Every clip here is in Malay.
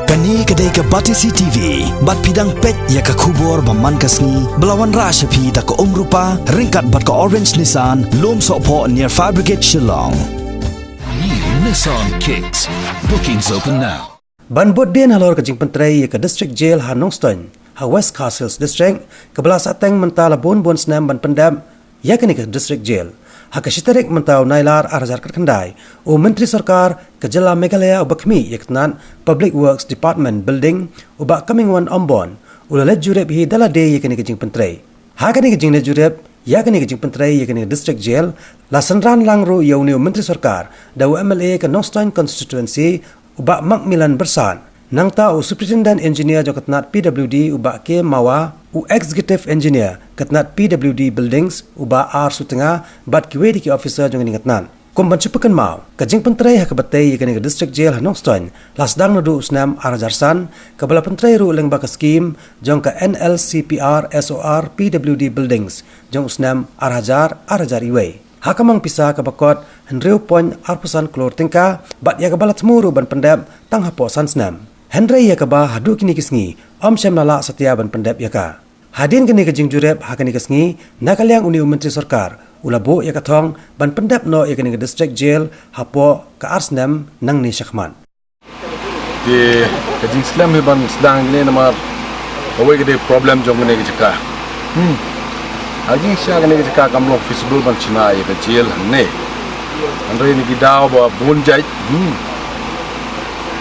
Kani kedai ke Batisi TV, bat pidang pet ya ke kubur baman kasni, belawan rasa pi tak ke rupa, ringkat bat ke Orange Nissan, lom sokpo near Fire Brigade Shillong. New Nissan Kicks. Bookings open now. Ban bot din halor ke jing pentrai ya ke District Jail Hanongstone, ha West Castles District, ke belah sateng mentala bon snam ban pendam, ya kini ke District Jail. Hak syitarik mentau nailar arjar kendai o Menteri Sarkar ke Jela Meghalaya ubakmi yaknan Public Works Department Building ubak coming one Ambon ulalet jurep hi dala day yakni ke jing pentrai. Hak ni ke jing le jurep yakni ke jing pentrai yakni ke District Jail la sanran langru yauni Menteri Sarkar da MLA ke Nostine Constituency ubak Macmillan Bersan nang ta o Superintendent Engineer jokatnat PWD ubak ke Mawa u Executive Engineer katnat PWD Buildings uba R Sutenga bat kiwe di ki officer jong ingatnan komban cepekan mau kajing pentrai hak batai yakni ke District Jail Hanongstone lasdang nadu usnam arajarsan kabala pentrai ru leng baka skim jong ke NLCPR SOR PWD Buildings jong usnam arajar iwe hakamang pisa ka bakot Henry Point Arpusan Klor Tingka bat ya kabala tmuru ban pendap tang hapo sansnam Henry ya kaba hadu kini kisngi Om Syam Lala Setia ban pendap ya ka Hadin kini ke jing jurep hakani kesngi nakaliang uni Menteri Sarkar ulabo ya katong ban pendap no ya kini ke District Jail hapo ke Arsnam nang ni Syakman. Di kajing Islam ban sedang ini nama awak ada problem jom kini kejaka. Hajing siya kini kejaka kamlo visible ban Cina ya ke jail ne. Andre ni gidau bawa bunjai.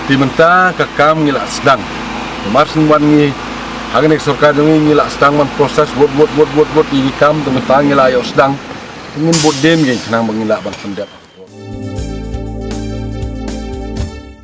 Di mentah kakam ngilak sedang. Marsin wan ni Hagenek Sarkar jongi ngilak sedang man proses wot ini kam tementang ngilak ayok sedang ingin bot dem geng kenang mengilak ban pendap.